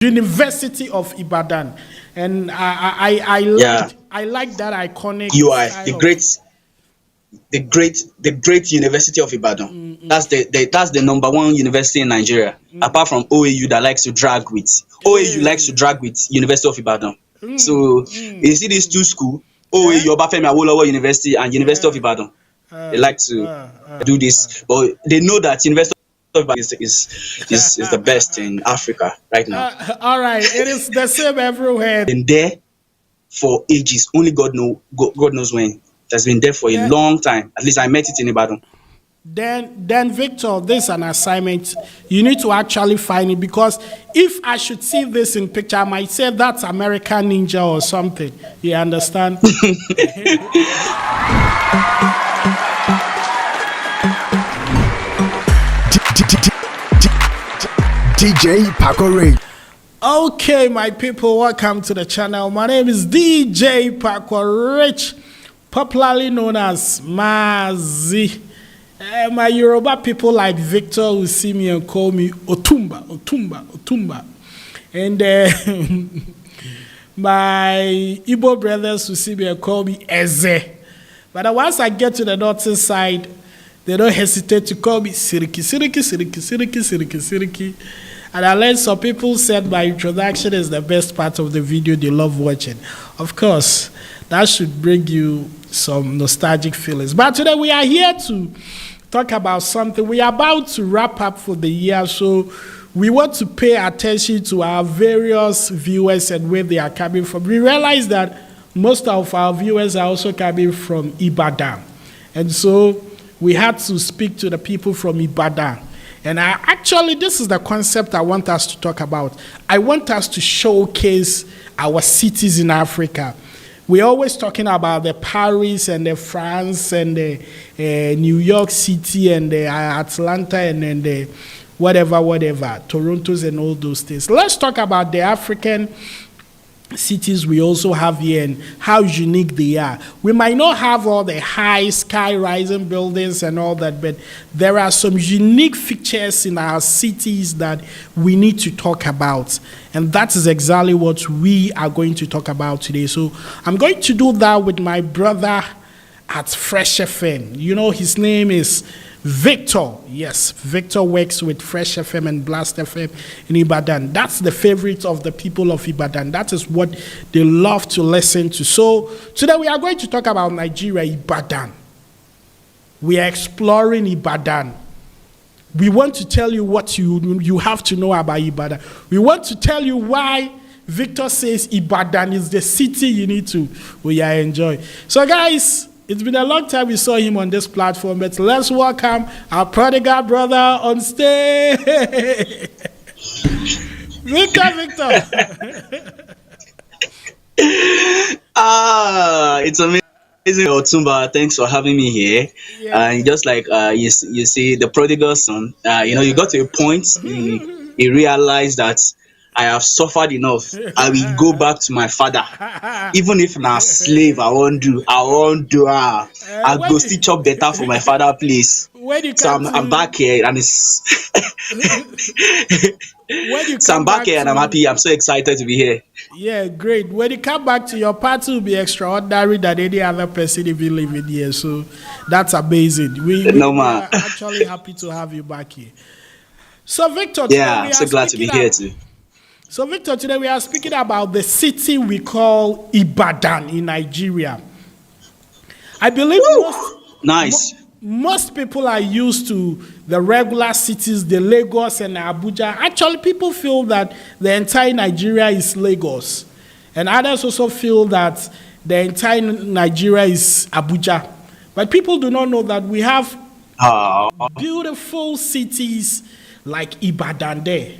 University of Ibadan, and I like that iconic You are style. the great University of Ibadan. That's the number one university in Nigeria. Apart from OAU that likes to drag with OAU likes to Hey. drag with University of Ibadan. Mm, So you mm, see these two mm. schools, Yeah, OAU Obafemi Awolowo University and University of yeah. Ibadan. They Uh, like to do this, but they know that University of Ibadan is the best in Africa right now. all right, it is the same everywhere. Been there for ages. Only God knows when. It has been there for a Then, long time. At least I met it in Ibadan. then, Victor, this is an assignment. You need to actually find it because if I should see this in picture, I might say that's American Ninja or something. You understand? DJ Pakore. Okay, my people, welcome to the channel. My name is DJ Pakore, popularly known as Mazi. My Yoruba people like Victor will see me and call me Otumba, Otumba, Otumba. And my Igbo brothers will see me and call me Eze. But once I get to the northern side, they don't hesitate to call me Siriki, Siriki, Siriki, Siriki, Siriki, Siriki. And I learned some people said my introduction is the best part of the video they love watching. Of course, that should bring you some nostalgic feelings. But today we are here to talk about something. We are about to wrap up for the year, so we want to pay attention to our various viewers and where they are coming from. We realize that most of our viewers are also coming from Ibadan. And so we had to speak to the people from Ibadan. And this is the concept I want us to talk about. I want us to showcase our cities in Africa. We're always talking about the Paris and the France and the New York City and the Atlanta and then the whatever, Toronto's and all those things. Let's talk about the African cities we also have here and how unique they are. We might not have all the high sky-rising buildings and all that, but there are some unique features in our cities that we need to talk about. And that is exactly what we are going to talk about today. So I'm going to do that with my brother at Fresh FM. You know, his name is Viktor. Yes, Viktor works with Fresh FM and Blast FM in Ibadan. That's the favorite of the people of Ibadan. That is what they love to listen to. So today we are going to talk about Nigeria, Ibadan. We are exploring Ibadan. We want to tell you what you have to know about Ibadan. We want to tell you why Victor says Ibadan is the city you need to enjoy. So guys, it's been a long time we saw him on this platform, but let's welcome our prodigal brother on stage. Victor. It's amazing, Otumba. Thanks for having me here. Yeah. And just like you see, the prodigal son, you got to a point, he realized that I have suffered enough. I will go back to my father. Even if na slave, I won't do. I when go you- still chop better for my father, please. when you So come I'm to back here, and it's when you so I'm come back back here, and I'm to happy. I'm so excited to be here. yeah, great. When you come back to your party will be extraordinary than any other person even living here. So that's amazing. No We man. are actually happy to have you back here. So Victor, Yeah, I'm so glad to be here too. So Victor, today we are speaking about the city we call Ibadan in Nigeria. I believe Nice. most people are used to the regular cities, the Lagos and Abuja. Actually, people feel that the entire Nigeria is Lagos. And others also feel that the entire Nigeria is Abuja. But people do not know that we have Oh, beautiful cities like Ibadan there.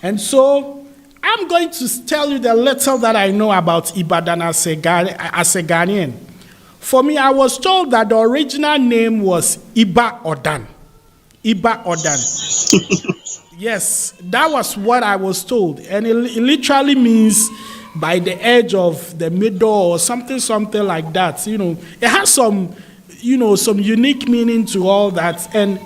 And so I'm going to tell you the little that I know about Ibadan as a Ghanaian. For me, I was told that the original name was IBADAN. IBADAN. Yes, that was what I was told. And it literally means by the edge of the middle or something like that. You know, it has some unique meaning to all that. And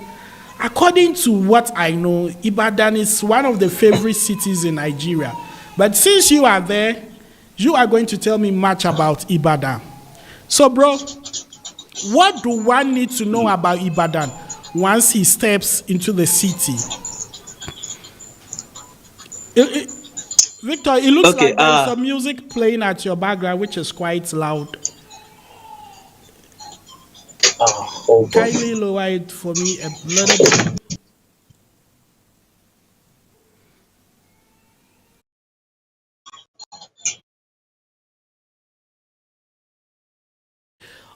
according to what I know, Ibadan is one of the favorite cities in Nigeria. But since you are there, you are going to tell me much about Ibadan. So, bro, what do one need to know about Ibadan once he steps into the city? Victor, it looks Okay. like there's some music playing at your background, which is quite loud. Hold on. Kindly lower it for me a little bit.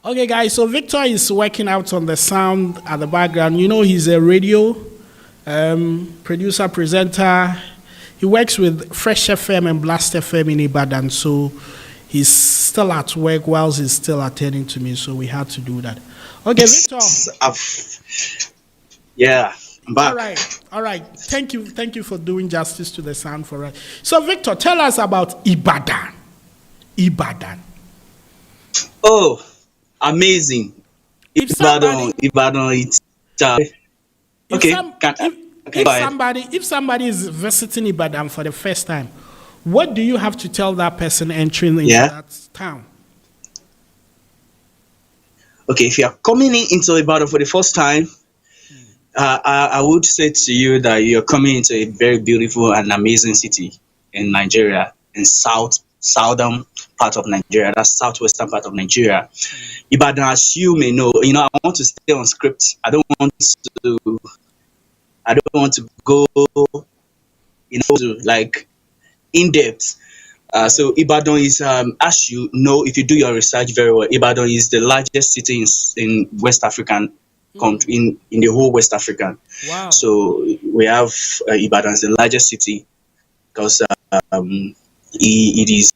Okay, guys, so Victor is working out on the sound at the background. You know, he's a radio producer, presenter. He works with Fresh FM and Blast FM in Ibadan, so he's still at work whilst he's still attending to me, so we had to do that. Okay, Victor. Yeah, I'm back. All right. Thank you for doing justice to the sound for us. So, Victor, tell us about Ibadan. Ibadan. Oh, amazing. If Ibadan, it's okay. If somebody is visiting Ibadan for the first time, what do you have to tell that person entering into that town? Okay, if you are coming into Ibadan for the first time, I would say to you that you're coming into a very beautiful and amazing city in Nigeria, in southern part of Nigeria, that's southwestern part of Nigeria. Ibadan, as you may know, I want to stay on script. I don't want to go, to like in depth. So Ibadan is, as you know, if you do your research very well, Ibadan is the largest city in West African country, in the whole West African. Wow. So we have Ibadan is the largest city because it is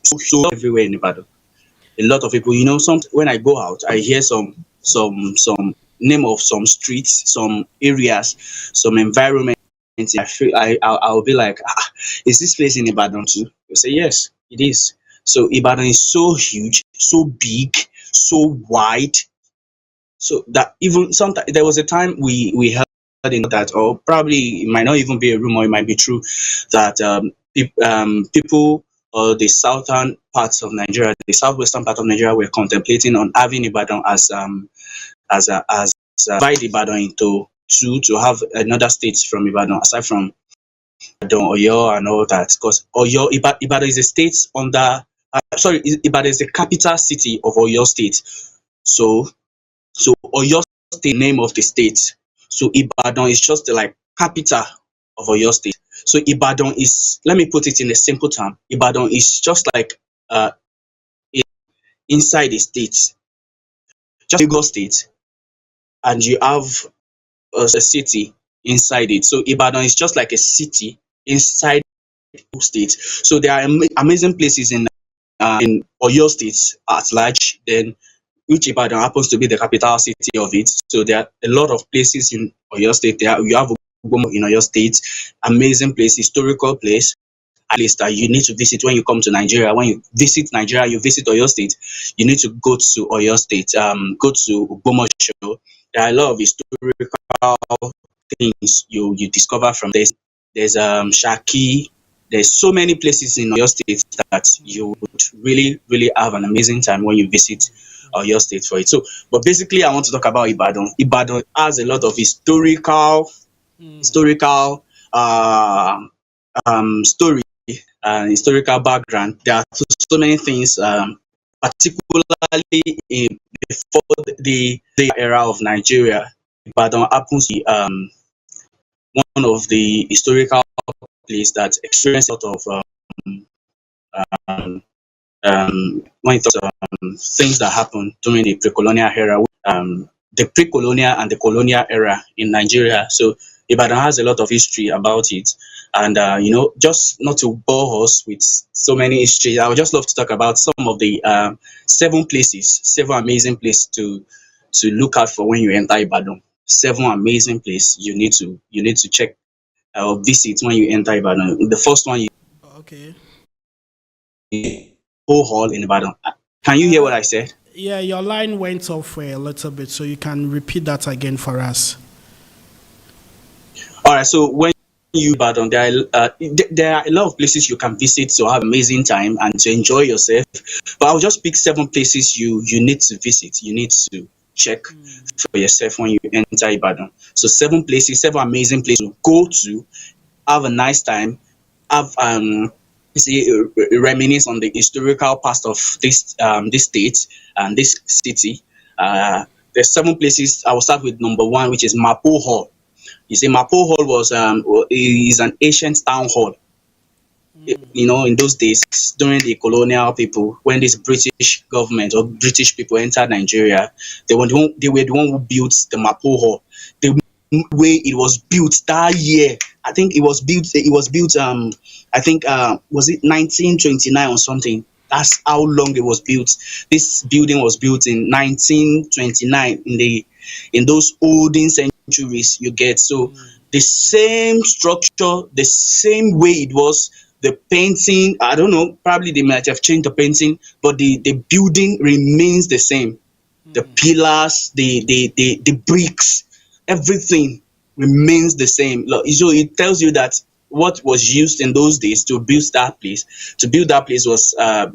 so everywhere in Ibadan. A lot of people, when I go out, I hear some name of some streets, some areas, some environment. I feel I'll be like, is this place in Ibadan too? You say yes, it is. So Ibadan is so huge, so big, so wide, so that even sometimes there was a time we heard in that, or probably it might not even be a rumor, it might be true, that people or the southern parts of Nigeria, the southwestern part of Nigeria, were contemplating on having Ibadan as divide Ibadan into two to have another state from Ibadan aside from Ibadan, Oyo, and all that. Because Ibadan is a state under. Ibadan is the capital city of Oyo State. So Oyo State, name of the state. So Ibadan is just the capital of Oyo State. So Ibadan is, let me put it in a simple term. Ibadan is just like inside the state, just Lagos State, and you have a city inside it. So Ibadan is just like a city inside the state. So there are amazing places in Oyo State at large, then which Ibadan happens to be the capital city of it. So there are a lot of places in Oyo State. You have Ogbomo in Oyo State, amazing place, historical place that you need to visit when you come to Nigeria. When you visit Nigeria, you visit Oyo State, you need to go to Oyo State, go to Ogbomoso. There are a lot of historical things you discover from this. There's Shaki. There's so many places in Oyo State that you would really, really have an amazing time when you visit Oyo State for it. So, but basically, I want to talk about Ibadan. Ibadan has a lot of historical story and historical background. There are so many things, particularly before the era of Nigeria. Ibadan happens to be one of the historical places that experienced a lot of when it comes things that happened during the pre-colonial era, the pre-colonial and the colonial era in Nigeria. So Ibadan has a lot of history about it. And, just not to bore us with so many history, I would just love to talk about some of the seven amazing places to look out for when you enter Ibadan. 7 amazing places you need to check or visit when you enter Ibadan. The first one, Okay. whole hall in Ibadan. Can you hear what I said? Yeah, your line went off a little bit, so you can repeat that again for us. All right. So when you Ibadan, there are a lot of places you can visit to have amazing time and to enjoy yourself. But I'll just pick 7 places you need to visit. You need to check for yourself when you enter Ibadan. So 7 places, 7 amazing places to go to, have a nice time, have see reminisce on the historical past of this state and this city. There's 7 places. I will start with number one, which is Mapo Hall. You see, Mapo Hall is an ancient town hall. You know, in those days, during the colonial people, when this British government or British people entered Nigeria, they were the one who built the Mapo Hall. The way it was built that year, I think it was built I think was it 1929 or something. That's how long it was built. This building was built in 1929 in those olden centuries you get. So the same structure, the same way it was, the painting, I don't know, probably they might have changed the painting, but the building remains the same. The pillars, the bricks, everything remains the same. So it tells you that what was used in those days to build that place was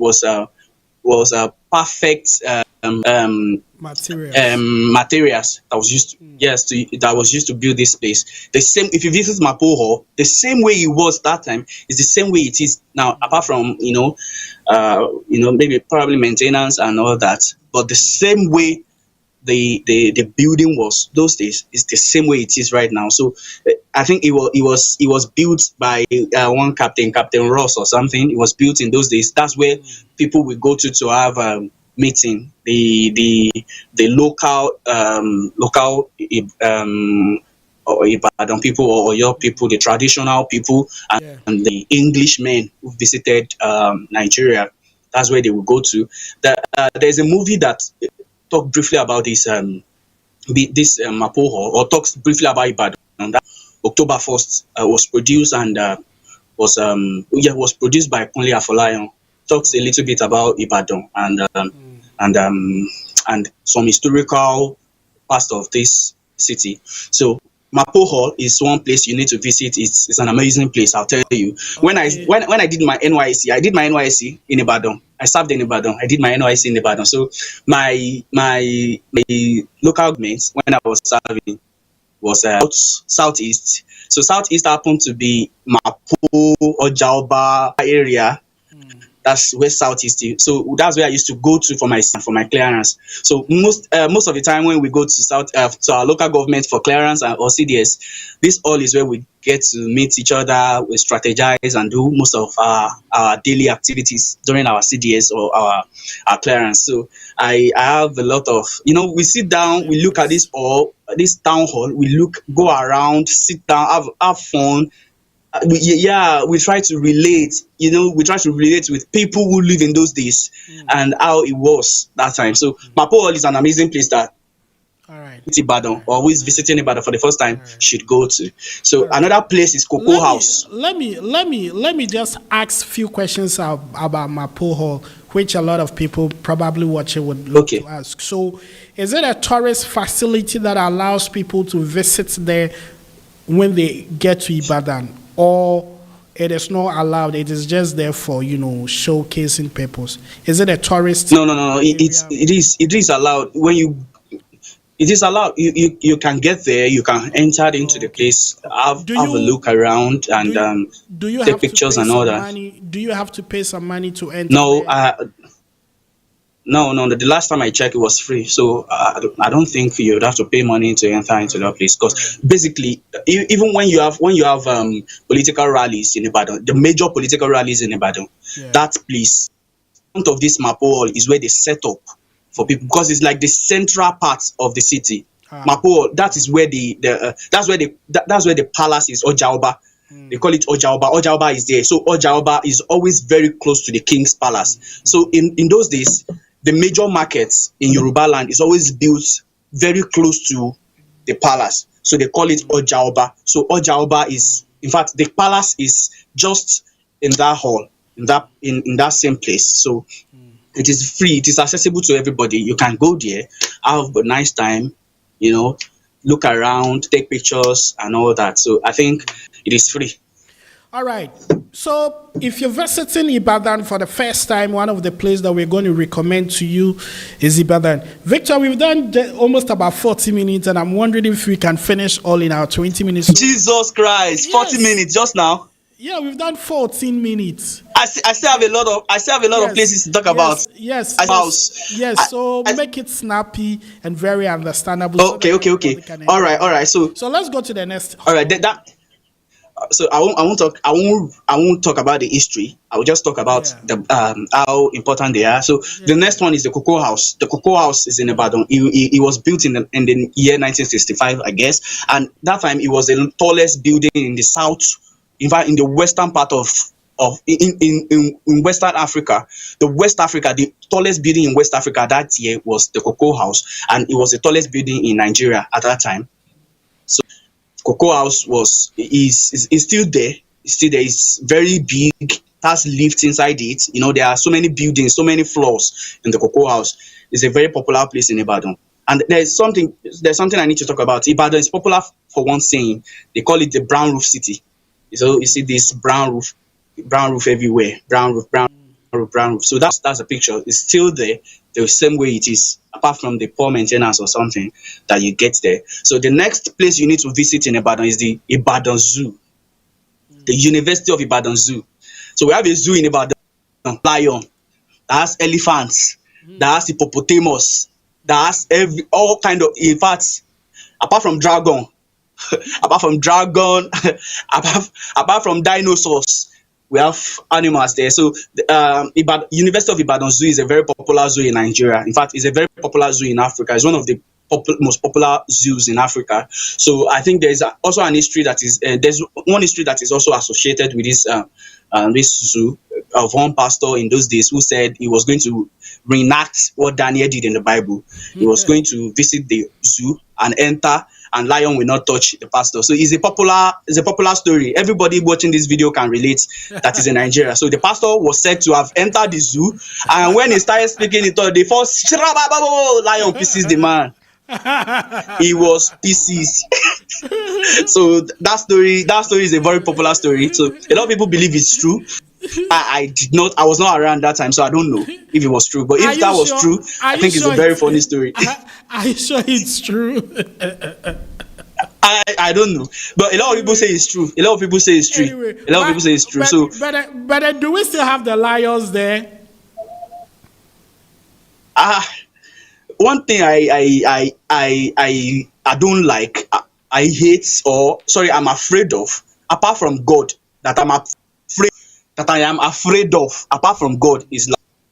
a perfect Materials. materials that was used that was used to build this place. The same, if you visit Mapo Hall, the same way it was that time is the same way it is now, apart from maybe probably maintenance and all that, but the same way the building was those days is the same way it is right now. So I think it was built by one Captain Ross or something. It was built in those days. That's where people will go to have meeting, the local or Ibadan people or your people, the traditional people, Yeah. and the Englishmen who visited Nigeria. That's where they will go to. There's a movie that talk briefly about this Mapo Hall, or talks briefly about Ibadan. That October 1st was produced and was produced by Kunle Afolayan. Talks a little bit about Ibadan and some historical past of this city. So Mapo Hall is one place you need to visit. It's an amazing place, I'll tell you. When Okay. I did my NYSC, I did my NYSC in Ibadan. I served in Ibadan. I did my NYSC in Ibadan. So my local government when I was serving was southeast. So southeast happened to be Mapo or Jaoba area. That's where southeast is. So that's where I used to go to for my clearance. So most of the time when we go to our local government for clearance or CDS, this all is where we get to meet each other, we strategize and do most of our daily activities during our CDS or our clearance. So I have a lot of, we sit down, we look at this town hall, go around, sit down, have fun. We try to relate, with people who live in those days and how it was that time. So Mapo Hall is an amazing place that All right. Ibadan or who is visiting Ibadan for the first time should go to. So another place is Cocoa Let House. me let me just ask few questions about Mapo Hall, which a lot of people probably watching would love Okay. to ask. So, is it a tourist facility that allows people to visit there when they get to Ibadan, or it is not allowed? It is just there for showcasing purpose. Is it a tourist? No. It is allowed when you. It is allowed. You can get there. You can enter into the place, have a look around, and Do you take have pictures to pay and all some that. money? Do you have to pay some money to enter? No, there? no. The last time I checked, it was free. So I don't think you'd have to pay money to enter into that place. Because basically, even when you have political rallies in Ibadan, the major political rallies in Ibadan, that place, front of this Mapo Hall is where they set up for people, because it's like the central part of the city. Mapo Hall, that is where that's where the palace is, Ojaoba. They call it Ojaoba. Ojaoba is there. So Ojaoba is always very close to the king's palace. So in those days, the major markets in Yoruba land is always built very close to the palace. So they call it Ojaoba. So Ojaoba is, in fact, the palace is just in that hall, in that same place. So it is free. It is accessible to everybody. You can go there, have a nice time, look around, take pictures, and all that. So I think it is free. All right. So if you're visiting Ibadan for the first time, one of the places that we're going to recommend to you is Ibadan. Victor, we've done almost about 40 minutes, and I'm wondering if we can finish all in our 20 minutes. Jesus Christ, 40 minutes just now. Yeah, we've done 14 minutes. I still have a lot of places to talk about. Yes. So make it snappy and very understandable. Okay. All right. So let's go to the next. All right. So I won't talk about the history. I will just talk about the how important they are. So the next one is the Cocoa House. The Cocoa House is in Ibadan. It was built in the year 1965, I guess, and that time it was the tallest building in the south, in fact, in the western part of in Western Africa. The tallest building in West Africa that year was the Cocoa House, and it was the tallest building in Nigeria at that time. So Cocoa House is still there. It's still there. It's very big. It has lifts inside it. You know, there are so many buildings, so many floors in the Cocoa House. It's a very popular place in Ibadan. And there's something I need to talk about. Ibadan is popular for one saying. They call it the brown roof city. So you see this brown roof everywhere. Brown roof. So that's a picture. It's still there the same way it is, apart from the poor maintenance or something that you get there. So the next place you need to visit in Ibadan is the Ibadan Zoo, the University of Ibadan Zoo. So we have a zoo in Ibadan, lion, that has elephants, that has hippopotamus, that has all kind of, in fact, apart from dragon, apart from dinosaurs, we have animals there. So University of Ibadan Zoo is a very popular zoo in Nigeria. In fact, it's a very popular zoo in Africa. It's one of the most popular zoos in Africa. So I think there's also an history that is there's one history that is also associated with this zoo, of one pastor in those days who said he was going to reenact what Daniel did in the Bible. He was going to visit the zoo and enter, and lion will not touch the pastor. So it's a popular story. Everybody watching this video can relate that is in Nigeria. So the pastor was said to have entered the zoo, and when he started speaking, he thought the first lion pieces the man. He was pieces. So that story is a very popular story. So a lot of people believe it's true. I was not around that time, so I don't know if it was true. But if that was true, I think it's a very funny story. Are you sure it's true? I don't know, but a lot of people say it's true. Anyway, a lot of people say it's true. But do we still have the lions there? One thing I don't like, I hate, or sorry, I'm afraid of, apart from God, that I am afraid of, apart from God, is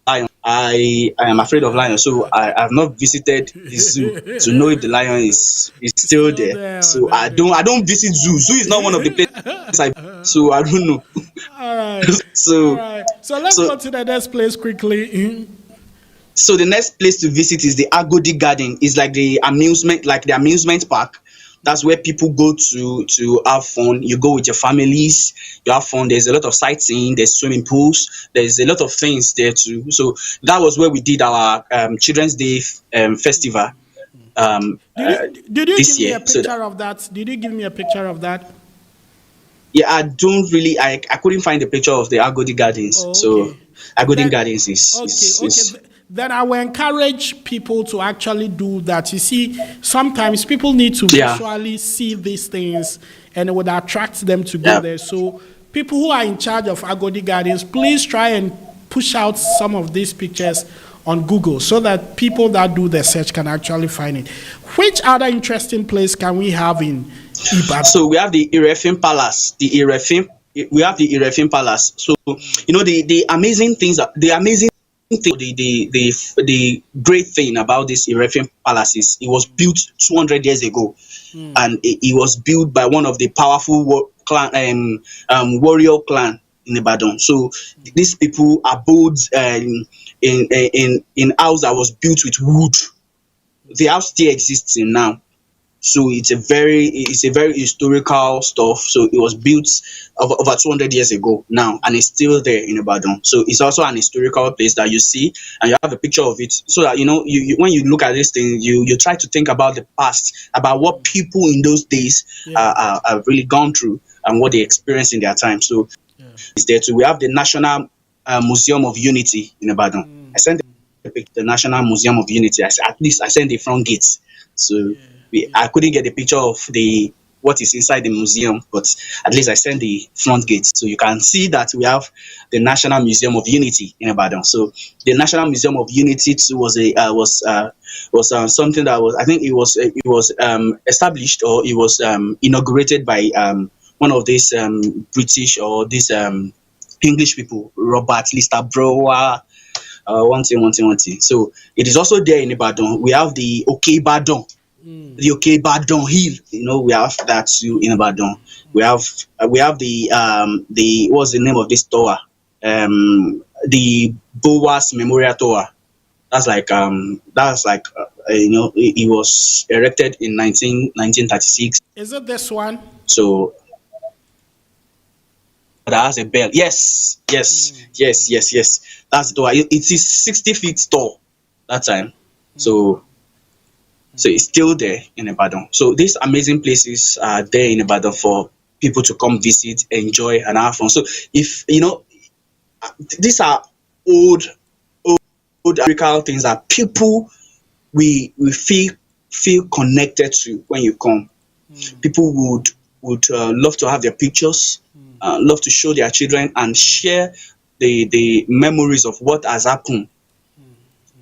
lion. I am afraid of lion, so I have not visited the zoo to know if the lion is still there. So I don't visit zoo. Zoo is not one of the places so I don't know. All right. So let's go to the next place quickly. So the next place to visit is the Agodi Garden. It's like the amusement park. That's where people go to have fun. You go with your families, you have fun. There's a lot of sightseeing, there's swimming pools, there's a lot of things there too. So that was where we did our Children's Day festival. Did you give me a picture of that? Did you give me a picture of that? Yeah, I couldn't find a picture of the Agodi Gardens. Oh, okay. So Agodi Gardens is okay. Then I will encourage people to actually do that. You see, sometimes people need to visually see these things, and it would attract them to go there. So people who are in charge of Agodi Gardens, please try and push out some of these pictures on Google so that people that do the search can actually find it. Which other interesting place can we have in Ibadan? So we have the Irefin Palace. We have the Irefin Palace. So the amazing things, the great thing about this Irefin Palace is it was built 200 years ago, and it was built by one of the powerful warrior clan in Ibadan. So these people abode in house that was built with wood. The house still exists now. So it's a very historical stuff. So it was built over 200 years ago now, and it's still there in Ibadan. So it's also an historical place that you see, and you have a picture of it, so that you when you look at this thing, you try to think about the past, about what people in those days have really gone through and what they experienced in their time. So it's there too. We have the National Museum of Unity in Ibadan. I sent the National Museum of Unity. At least I sent the front gates. So I couldn't get the picture of what is inside the museum, but at least I sent the front gate, so you can see that we have the National Museum of Unity in Ibadan. So the National Museum of Unity too was something that was, I think it was established, or it was inaugurated by one of these British or these English people, Robert Lister Brower. One thing. So it is also there in Ibadan. We have the IBADAN, the IBADAN Hill. We have that too in Ibadan. We have the what's the name of this tower? The Boas Memorial Tower. That's like it was erected in 1936. Is it this one? So that has a bell. Yes. That's the door. It is 60 feet tall that time. So it's still there in Ibadan. So these amazing places are there in Ibadan for people to come visit, enjoy, and have fun. So if these are old historical things that people we feel connected to when you come. People would love to have their pictures, love to show their children and share the memories of what has happened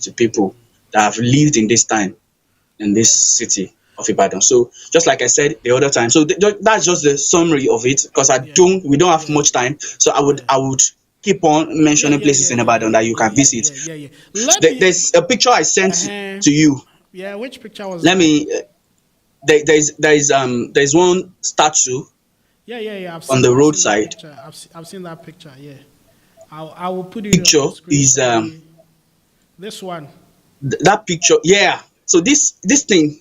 to people that have lived in this time, in this city of Ibadan. So just like I said the other time, so that's just the summary of it, because we don't have much time. So I would keep on mentioning places in Ibadan that you can visit. There's a picture I sent to you. Yeah, which picture was Let me there's one statue I've on the roadside. I've seen that picture. Yeah, I will put it picture on the screen is this one. That picture, yeah. So this thing,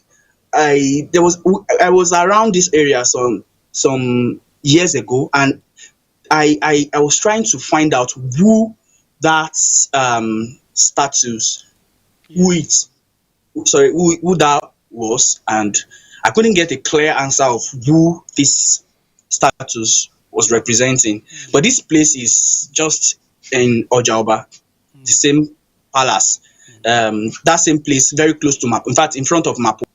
I was around this area some years ago, and I was trying to find out who that statues, who that was, and I couldn't get a clear answer of who this status was representing. But this place is just in Ojaoba, the same palace, that same place, very close to MAPO. In fact, in front of MAPO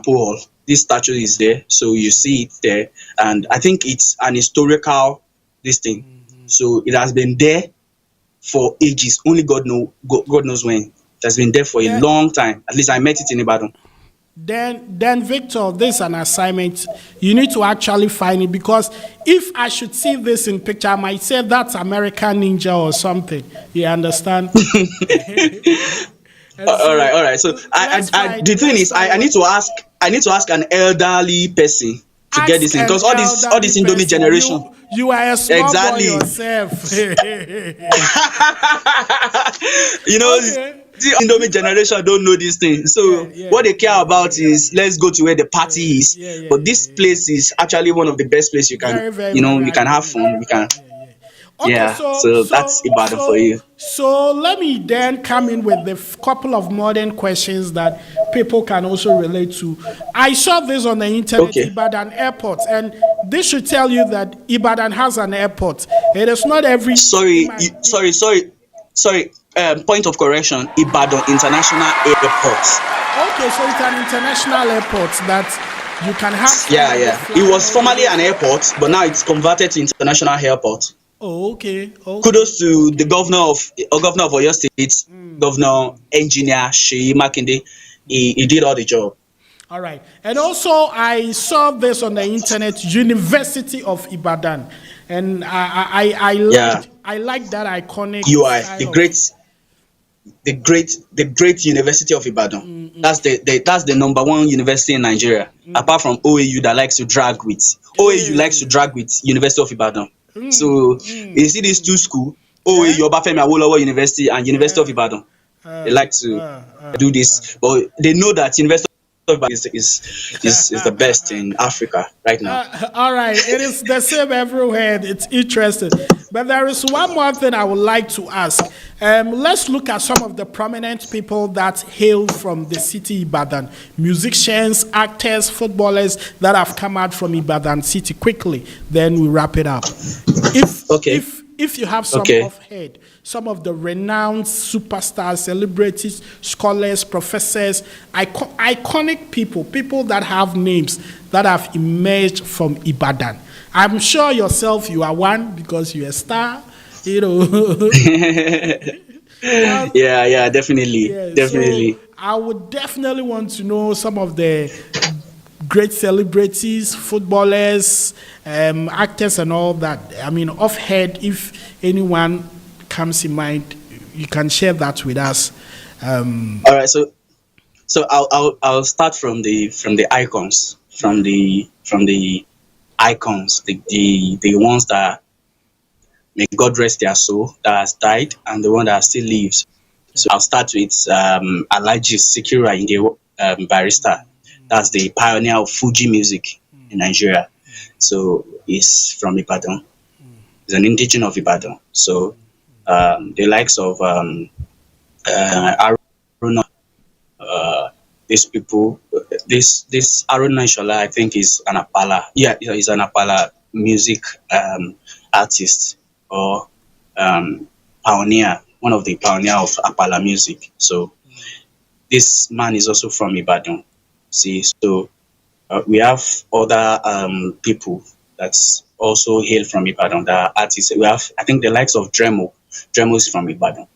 Hall, this statue is there, so you see it there. And I think it's an historical thing. So it has been there for ages. Only God knows when. It has been there for a long time. At least I met it in Ibadan. Then Victor, this is an assignment. You need to actually find it, because if I should see this in picture, I might say that's American Ninja or something. You understand? All right. So the thing is, I need to ask an elderly person to get this in, because all this Indomie generation. You are a small boy yourself. The Indomie generation don't know these things. So what they care about is, let's go to where the party is. But this place is actually one of the best places you can, you can have fun. Okay, so that's Ibadan for you. So let me then come in with a couple of modern questions that people can also relate to. I saw this on the internet, Ibadan Airport, and this should tell you that Ibadan has an airport. It is not every... Sorry. Point of correction, Ibadan International Airport. Okay, so it's an international airport that you can have... Yeah. It was formerly an airport, but now it's converted to international airport. Oh, okay. Kudos to the governor of Oyo State, Governor Engineer Sheyi Makinde. He did all the job. All right. And also, I saw this on the internet, University of Ibadan. And I like that iconic... the great University of Ibadan. That's the number one university in Nigeria, apart from OAU that likes to drag with. OAU likes to drag with University of Ibadan. So you see these two schools, OAU, Obafemi Awolowo University and University of Ibadan. They like to do this, but they know that University is the best in Africa right now. All right, it is the same everywhere. It's interesting. But there is one more thing I would like to ask. Let's look at some of the prominent people that hail from the city Ibadan. Musicians, actors, footballers that have come out from Ibadan city quickly. Then we wrap it up. If you have some off head, some of the renowned superstars, celebrities, scholars, professors, iconic people that have names that have emerged from Ibadan. I'm sure yourself you are one because you're a star, you know. Yeah, definitely. So I would definitely want to know some of the great celebrities, footballers, actors, and all that. I mean, off head, if anyone comes in mind, you can share that with us. All right, so I'll start from the icons, from the icons, the ones that, may God rest their soul, that has died, and the one that still lives. So I'll start with Alhaji Sikiru Ayinde Barrister. That's the pioneer of Fuji music in Nigeria. So he's from Ibadan. He's an indigenous of Ibadan. So the likes of Aruna, these people, this Aruna Ishola, I think is an Apala. Yeah, he's an Apala music artist or pioneer, one of the pioneer of Apala music. So this man is also from Ibadan. See, so we have other people that's also hail from Ibadan, that are artists. We have, I think, the likes of Dremo. Dremo is from Ibadan.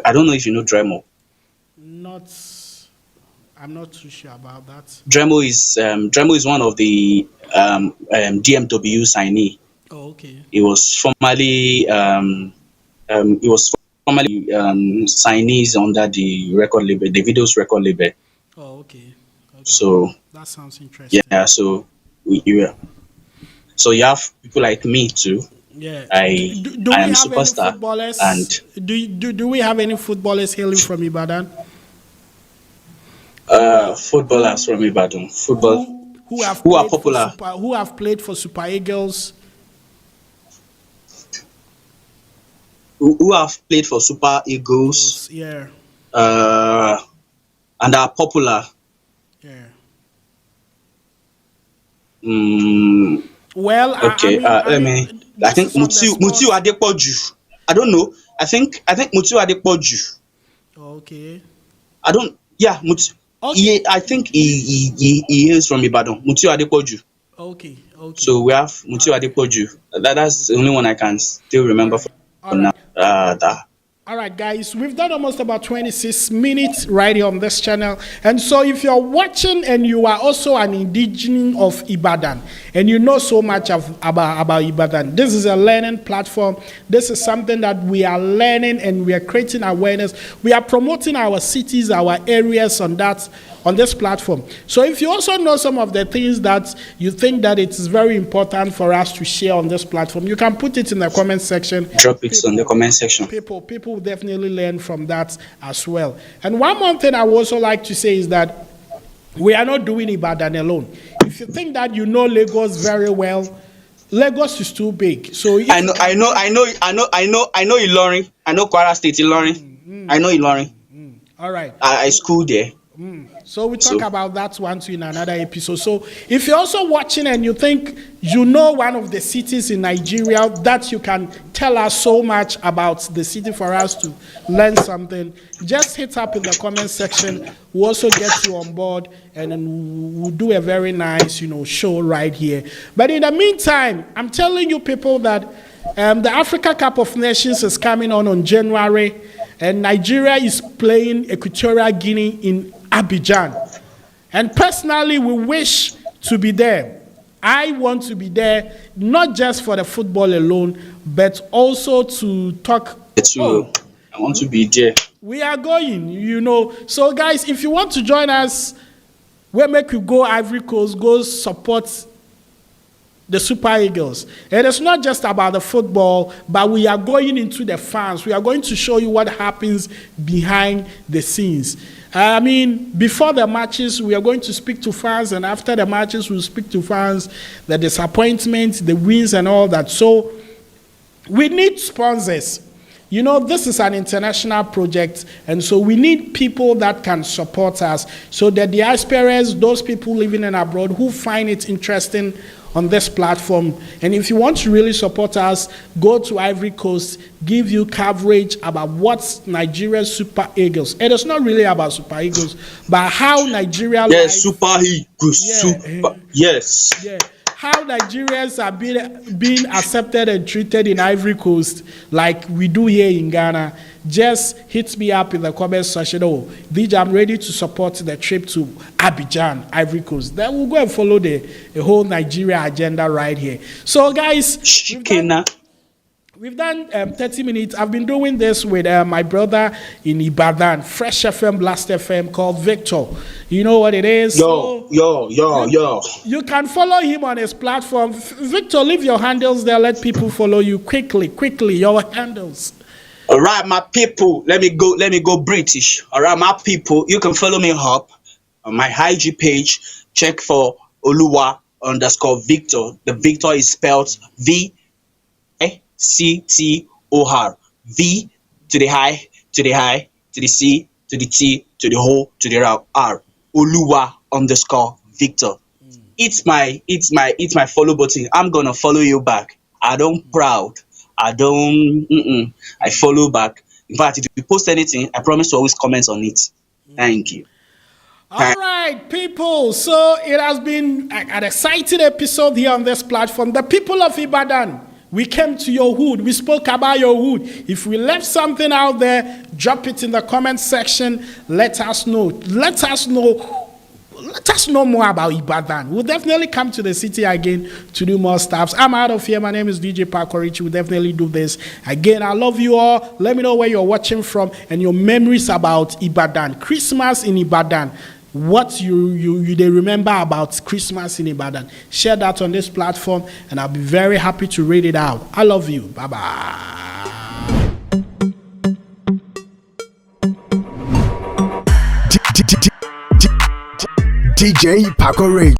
I don't know if you know Dremo. I'm not too sure about that. Dremo is one of the DMW signee. Oh, okay. He was formerly signees under the record label, the Videos record label. Oh, okay. So that sounds interesting. Yeah, so so you have people like me too. Yeah. I am superstar. And do we have any footballers hailing from Ibadan? Footballers from Ibadan. Who are popular? Who have played for Super Eagles? Who have played for Super Eagles? Yeah. And are popular. Yeah. Well, okay. I think Mutiu Adepoju. I don't know. I think Mutiu Adepoju. Okay. I don't. Yeah, Mutiu. Okay. I think he is from Ibadan. Mutiu Adepoju. Okay. So we have Mutiu Adepoju. That's the only one I can still remember from now. All right, guys, we've done almost about 26 minutes right here on this channel. And so if you're watching and you are also an indigenous of Ibadan and you know so much about Ibadan, this is a learning platform. This is something that we are learning and we are creating awareness. We are promoting our cities, our areas on this platform. So if you also know some of the things that you think that it is very important for us to share on this platform, you can put it in the comment section. Drop it on the comment section. People will definitely learn from that as well. And one more thing I would also like to say is that we are not doing Ibadan alone. If you think that you know Lagos very well, Lagos is too big. So I know Ilorin. I know Kwara State Ilorin. I know Ilorin. All right. I schooled there. So we talk about that one too in another episode. So if you're also watching and you think you know one of the cities in Nigeria that you can tell us so much about the city for us to learn something, just hit up in the comment section. We'll also get you on board and then we'll do a very nice, show right here. But in the meantime, I'm telling you people that the Africa Cup of Nations is coming on January, and Nigeria is playing Equatorial Guinea in Abidjan. And personally, we wish to be there. I want to be there, not just for the football alone, but also to talk. I want to be there. We are going, So, guys, if you want to join us, we'll make you go Ivory Coast, go support the Super Eagles. It is not just about the football, but we are going into the fans. We are going to show you what happens behind the scenes. I mean, before the matches, we are going to speak to fans, and after the matches, we'll speak to fans, the disappointments, the wins, and all that. So we need sponsors. You know, this is an international project, and so we need people that can support us. So the diasporas, those people living in abroad who find it interesting on this platform, and if you want to really support us, go to Ivory Coast, give you coverage about what's Nigeria's Super Eagles. It is not really about Super Eagles, but how Nigeria... Yes, Super Eagles. Yes. Yeah. How Nigerians are being accepted and treated in Ivory Coast like we do here in Ghana. Just hit me up in the comment section. Oh, DJ, I'm ready to support the trip to Abidjan, Ivory Coast. Then we'll go and follow the whole Nigeria agenda right here. So, guys, we've done 30 minutes. I've been doing this with my brother in Ibadan, Fresh FM, Blast FM, called Viktor. You know what it is? Yo. You can follow him on his platform. Viktor, leave your handles there. Let people follow you quickly, your handles. All right, my people. Let me go British. All right, my people. You can follow me up on my IG page. Check for Oluwa_Viktor. The Victor is spelled VCTOR. V to the I to the I to the C to the T to the O to the R. Oluwa_Viktor. It's my follow button. I'm gonna follow you back. I don't proud. I follow back. In fact, if you post anything, I promise to always comment on it. Thank you. All right, people. So it has been an exciting episode here on this platform. The people of Ibadan, we came to your hood. We spoke about your hood. If we left something out there, drop it in the comment section. Let us know. Let us know more about Ibadan. We'll definitely come to the city again to do more stuff. I'm out of here. My name is DJ Pakorich. We'll definitely do this again. I love you all. Let me know where you're watching from and your memories about Ibadan. Christmas in Ibadan. What you they remember about Christmas in Ibadan. Share that on this platform and I'll be very happy to read it out. I love you. Bye-bye. DJ Paco Ray.